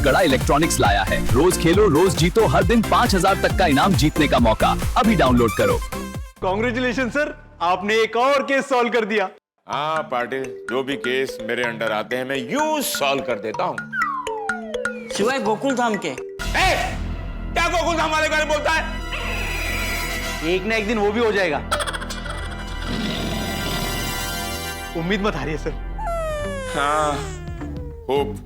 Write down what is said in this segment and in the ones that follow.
गड़ा इलेक्ट्रॉनिक्स लाया है। रोज खेलो रोज जीतो, हर दिन 5,000 तक का इनाम जीतने का मौका। अभी डाउनलोड करो। कांग्रेचुलेशन सर, आपने एक और केस सॉल्व कर दिया। हाँ पाटिल, जो भी केस मेरे अंडर आते हैं मैं यूं सॉल्व कर देता हूँ। सिवाय गोकुल धाम के। क्या गोकुल धाम वाले बारे में बोलता है? एक ना एक दिन वो भी हो जाएगा, उम्मीद मत हारिए सर। हाँ, होप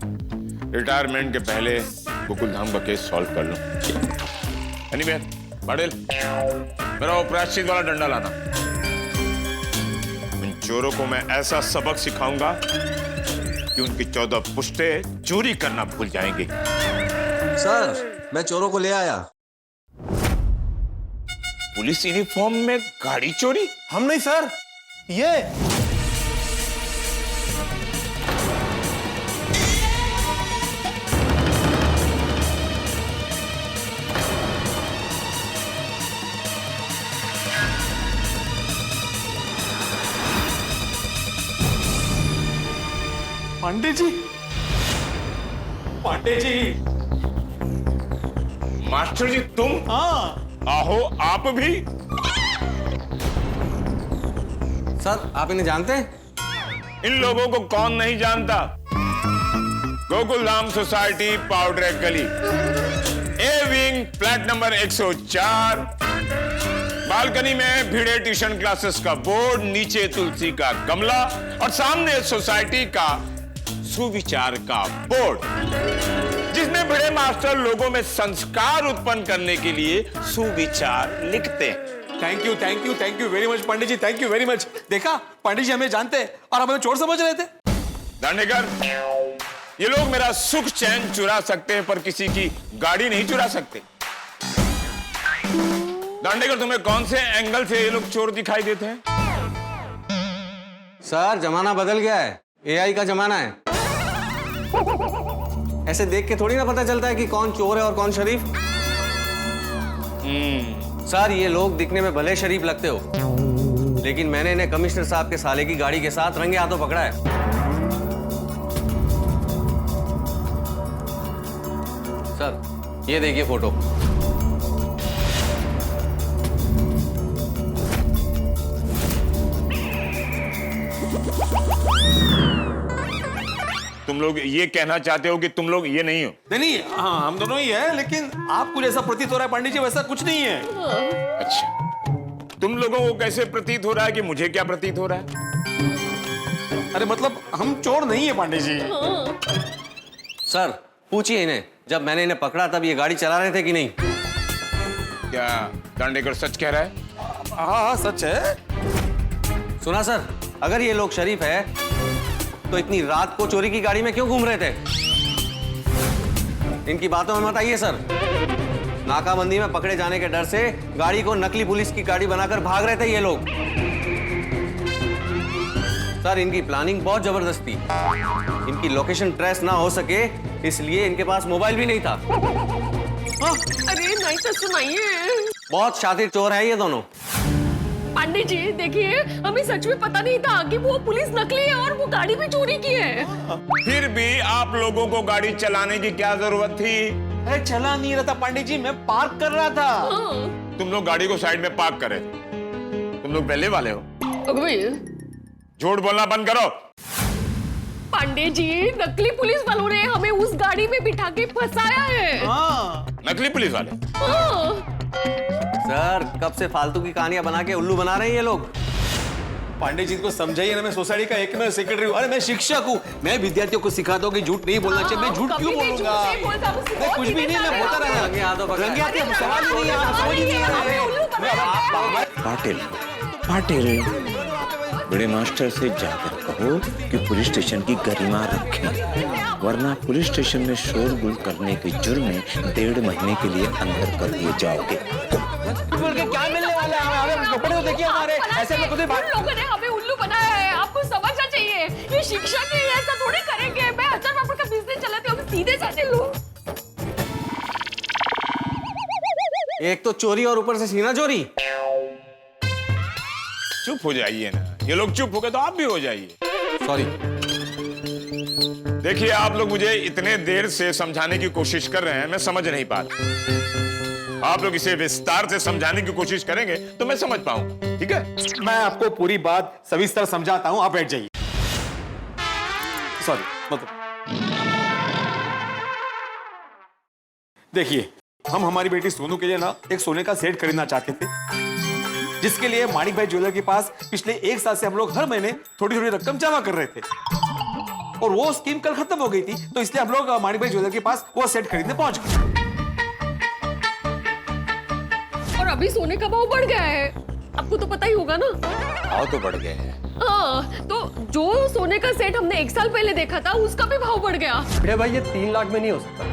रिटायरमेंट के पहले गोकुल धाम का केस सॉल्व कर लूं। एनीवे पाटिल, मेरा वो प्रायश्चित वाला डंडा लाना। उन चोरों को मैं ऐसा सबक सिखाऊंगा कि उनकी 14 पुश्तें चोरी करना भूल जाएंगे। सर, मैं चोरों को ले आया। पुलिस यूनिफॉर्म में गाड़ी चोरी? हम नहीं सर, ये पांडे जी, पांडे जी। मास्टर जी तुम? हाँ आहो आप भी। सर, आप इन्हें जानते हैं? इन लोगों को कौन नहीं जानता। गोकुल धाम सोसाइटी, पाउडर गली, A wing, flat number 104। Balcony में भिड़े ट्यूशन क्लासेस का बोर्ड, नीचे तुलसी का गमला और सामने सोसाइटी का सुविचार का बोर्ड, जिसमें भिड़े मास्टर लोगों में संस्कार उत्पन्न करने के लिए सुविचार लिखते हैं। Thank you very much Pandey ji, thank you very much. देखा, पांडे जी हमें जानते हैं और हम हमें चोर समझ रहे थे। दांडेकर, ये लोग मेरा सुख चैन चुरा सकते हैं पर किसी की गाड़ी नहीं चुरा सकते। दांडेकर, तुम्हें कौन से एंगल से ये लोग चोर दिखाई देते हैं? सर, जमाना बदल गया है, एआई का जमाना है। ऐसे देख के थोड़ी ना पता चलता है कि कौन चोर है और कौन शरीफ। सर, ये लोग दिखने में भले शरीफ लगते हो, लेकिन मैंने इन्हें कमिश्नर साहब के साले की गाड़ी के साथ रंगे हाथों पकड़ा है। सर, ये देखिए फोटो। तुम लोग ये कहना चाहते हो कि तुम लोग ये नहीं हो? नहीं, हाँ हम दोनों ही है, लेकिन आपको जैसा प्रतीत हो रहा है पांडे जी वैसा कुछ नहीं है। अच्छा, तुम लोगों को कैसे प्रतीत हो रहा है कि मुझे क्या प्रतीत हो रहा है? अरे मतलब हम चोर नहीं है पांडे जी। सर, पूछिए इन्हें, जब मैंने इन्हें पकड़ा तब ये गाड़ी चला रहे थे कि नहीं? क्या दांडेकर सच कह रहा है? हाँ सच है। सुना सर, अगर ये लोग शरीफ है तो इतनी रात को चोरी की गाड़ी में क्यों घूम रहे थे? इनकी बातों में मत आइए सर। नाकाबंदी में पकड़े जाने के डर से गाड़ी को नकली पुलिस की गाड़ी बनाकर भाग रहे थे ये लोग। सर, इनकी प्लानिंग बहुत जबरदस्त थी। इनकी लोकेशन ट्रेस ना हो सके इसलिए इनके पास मोबाइल भी नहीं था। अरे नहीं तो सुनाइए। बहुत शातिर चोर है ये दोनों। पांडे जी देखिए, हमें सच में पता नहीं था कि वो पुलिस नकली है और वो गाड़ी भी चोरी की है। फिर भी आप लोगों को गाड़ी चलाने की क्या जरूरत थी? अरे चला नहीं रहा था पांडे जी, मैं पार्क कर रहा था। तुम लोग गाड़ी को साइड में पार्क करे। तुम लोग पहले वाले हो। झूठ बोलना बंद करो। पांडे जी, नकली पुलिस वालों ने हमें उस गाड़ी में बिठा के फंसाया है। नकली पुलिस वाले? सर, कब से फालतू की कहानियां बना के उल्लू बना रहे हैं ये लोग। पांडे जी को समझाइए ना, मैं सोसाइटी का एक सेक्रेटरी हूँ। अरे मैं शिक्षक हूँ, मैं विद्यार्थियों को सिखाता हूँ कि झूठ नहीं बोलना चाहिए। मैं झूठ क्यों बोलूंगा? मैं कुछ भी नहीं, मैं बोलता रहा। रंगे हाथों पकड़ा है। रंगे हाथ के सवाल ही नहीं है, आप समझ ही नहीं रहे। पाटिल, बड़े मास्टर से जाकर कहो कि पुलिस स्टेशन की गरिमा रखें, वरना पुलिस स्टेशन में शोरगुल करने के जुर्म में 1.5 महीने के लिए अंदर कर दिए जाओगे। बोल के क्या मिलने वाला है? हमें कपड़े तो देखिए हमारे, ऐसे में खुद ही उन लोगों ने हमें उल्लू बनाया है, आपको समझना चाहिए। ये शिक्षक है, ऐसा थोड़ी करेंगे। मैं 1000 पापड़ का बिजनेस चलाती हूँ, सीधे साधे लोग। एक तो चोरी और ऊपर से सीना चोरी। चुप हो जाइए ना, ये लोग चुप हो गए तो आप भी हो जाइए। सॉरी। देखिए, आप लोग मुझे इतने देर से समझाने की कोशिश कर रहे हैं, मैं समझ नहीं पा रहा। आप लोग इसे विस्तार से समझाने की कोशिश करेंगे तो मैं समझ पाऊं, ठीक है? मैं आपको पूरी बात सविस्तर समझाता हूं, आप बैठ जाइए। सॉरी, मतलब देखिए, हम हमारी बेटी सोनू के लिए ना एक सोने का सेट खरीदना चाहते थे, जिसके लिए माणिक भाई ज्वेलर के पास पिछले 1 साल से हम लोग हर महीने थोड़ी थोड़ी रकम जमा कर रहे थे, और वो स्कीम कल खत्म हो गई थी, तो इसलिए हम लोग माणिक भाई ज्वेलर के पास वो सेट खरीदने पहुंच गए। और अभी सोने का भाव बढ़ गया है, आपको तो पता ही होगा ना। भाव तो बढ़ गए हैं। हाँ, तो जो सोने का सेट हमने 1 साल पहले देखा था उसका भी भाव बढ़ गया। अरे भाई, ये 3 लाख में नहीं हो सकता।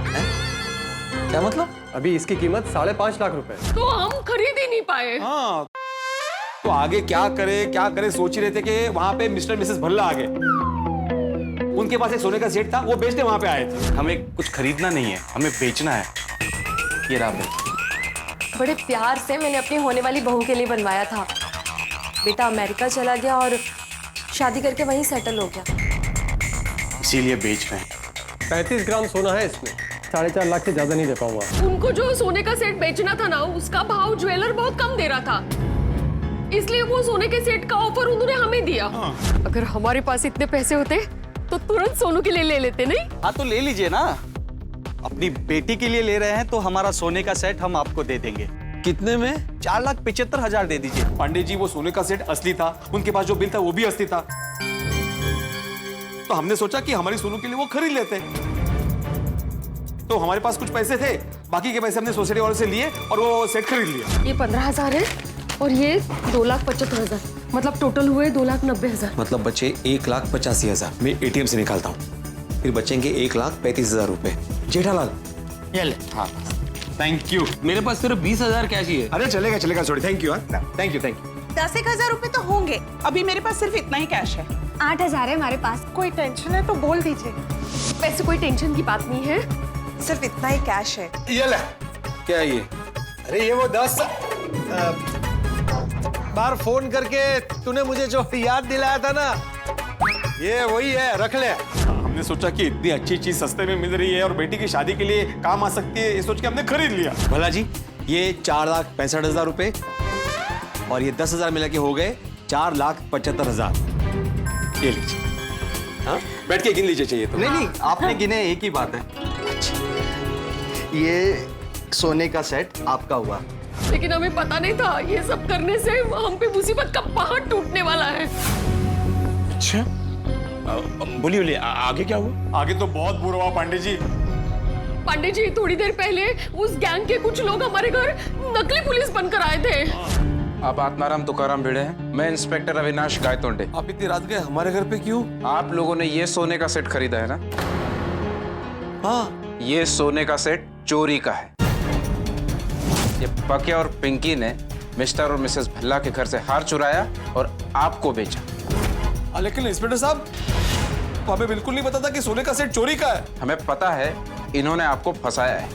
क्या मतलब? अभी इसकी कीमत 5.5 लाख रुपए है। तो हम खरीद ही नहीं पाए। हाँ, तो आगे क्या करे सोच ही रहे थे कि वहां पे मिस्टर मिसेस भल्ला आ गए। उनके पास एक सोने का सेट था, वो बेचने वहां पे आए थे। हमें कुछ खरीदना नहीं है, हमें बेचना है। ये रहा भाई। बड़े प्यार से मैंने अपनी होने वाली बहू के लिए बनवाया था। बेटा अमेरिका चला गया और शादी करके वहीं सेटल हो गया। इसीलिए बेच रहे हैं। 35 ग्राम सोना है इसमें, 4.5 लाख से ज्यादा नहीं दे पाऊंगा। उनको जो सोने का सेट बेचना था ना, उसका भाव ज्वेलर बहुत कम दे रहा था, इसलिए वो सोने के सेट का ऑफर उन्होंने हमें दिया। अगर हमारे पास इतने पैसे होते तो तुरंत सोनू के लिए ले लेते, नहीं? हाँ तो ले लीजिए ना, अपनी बेटी के लिए ले रहे हैं तो हमारा सोने का सेट हम आपको दे देंगे। कितने में? 4,75,000 दे दीजिए। पांडे जी, वो सोने का सेट असली था, उनके पास जो बिल था वो भी असली था, तो हमने सोचा कि हमारी सोनू के लिए वो खरीद लेते। तो हमारे पास कुछ पैसे थे, बाकी के पैसे हमने सोसाइटी वालों से लिए और वो सेट खरीद लिया। ये 15,000 है और ये 2,75,000, मतलब टोटल हुए 2,90,000। मतलब बचे 1,85,000। मैं एटीएम से निकालता हूँ, फिर बचेंगे 1,35,000 रुपए। जेठालाल, ये ले। हाँ, थैंक यू। मेरे पास सिर्फ 20,000 कैश ही है। अरे चलेगा, sorry, thank you. Thank you. 10,000 रुपए तो होंगे, अभी मेरे पास सिर्फ इतना ही कैश है। 8,000 है हमारे पास। कोई टेंशन है तो बोल दीजिए। वैसे कोई टेंशन की बात नहीं है, सिर्फ इतना ही कैश है। ये ले। क्या ये? अरे ये वो 10 बार फोन करके तूने मुझे जो याद दिलाया था ना, ये वही है, रख ले। हमने सोचा कि इतनी अच्छी चीज सस्ते में मिल रही है और बेटी की शादी के लिए काम आ सकती है, ये सोच के हमने खरीद लिया। भला जी, ये 4,65,000 रुपए और ये 10,000 मिला के हो गए 4,75,000। ये लीजिए। हाँ, बैठ के गिन लीजिए चाहिए तो। नहीं, आपने गिने, एक ही बात है। ये सोने का सेट आपका हुआ। लेकिन हमें पता नहीं था ये सब करने से हम पे मुसीबत का पहाड़ टूटने वाला है। अच्छा, बोलिए, आगे क्या हुआ? आगे तो बहुत बुरा हुआ पांडे जी। पांडे जी, थोड़ी देर पहले उस गैंग के कुछ लोग हमारे घर नकली पुलिस बनकर आए थे। आप आत्माराम तुकाराम भिड़े हैं, मैं इंस्पेक्टर अविनाश गायतोंडे। आप इतनी रात गए हमारे घर पे क्यों? आप लोगों ने ये सोने का सेट खरीदा है ना? हाँ। ये सोने का सेट चोरी का है। ये पके और पिंकी ने मिस्टर और मिसेस भल्ला के घर से हार चुराया और आपको बेचा। लेकिन इंस्पेक्टर साहब, तो हमें बिल्कुल नहीं पता था कि सोने का सेट चोरी का है। हमें पता है, इन्होंने आपको फंसाया है।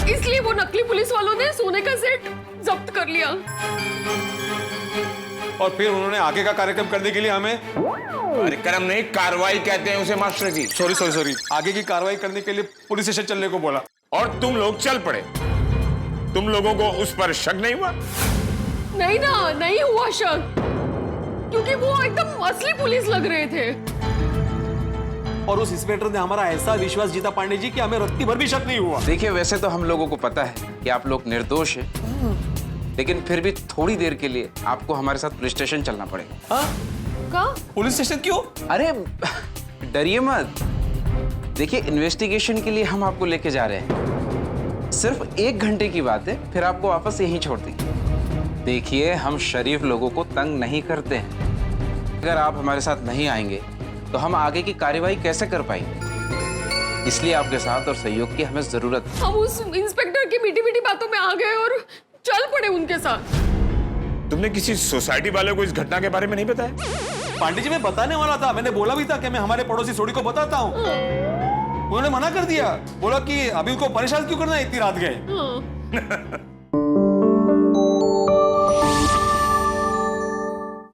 इसलिए वो नकली पुलिस वालों ने सोने का सेट जब्त कर लिया और फिर उन्होंने आगे का कार्यक्रम करने के लिए हमें, कार्यक्रम नहीं, कार्रवाई कहते हैं उसे मास्टर जी। सॉरी, आगे की कार्रवाई करने के लिए पुलिस स्टेशन चलने को बोला। और तुम लोग चल पड़े। तुम लोगों को उस पर शक नहीं हुआ? नहीं ना, नहीं हुआ शक, क्योंकि वो एकदम असली पुलिस लग रहे थे। और उस इंस्पेक्टर ने हमारा ऐसा विश्वास जीता पांडे जी कि हमें रत्ती भर भी शक नहीं हुआ। देखिए, वैसे तो हम लोगों को पता है कि आप लोग निर्दोष हैं, लेकिन फिर भी थोड़ी देर के लिए आपको हमारे साथ पुलिस स्टेशन चलना पड़ेगा। पुलिस स्टेशन क्यों? अरे डरिए मत। देखिए, इन्वेस्टिगेशन के लिए हम आपको लेके जा रहे हैं। सिर्फ 1 घंटे की बात है, फिर आपको वापस यहीं छोड़ देंगे। देखिए, हम शरीफ लोगों को तंग नहीं करते हैं। अगर आप हमारे साथ नहीं आएंगे तो हम आगे की कार्यवाही कैसे कर पाएंगे? इसलिए आपके साथ और सहयोग की हमें जरूरत है। हम उस इंस्पेक्टर की मीठी-मीठी बातों में आ गए और चल पड़े उनके साथ। तुमने किसी सोसाइटी वाले को इस घटना के बारे में नहीं बताया? पांडे जी, मैं बताने वाला था, मैंने बोला भी था कि मैं हमारे पड़ोसी सोडी को बताता हूँ। उन्होंने मना कर दिया, बोला कि अभी उनको परेशान क्यों करना है, इतनी रात गए।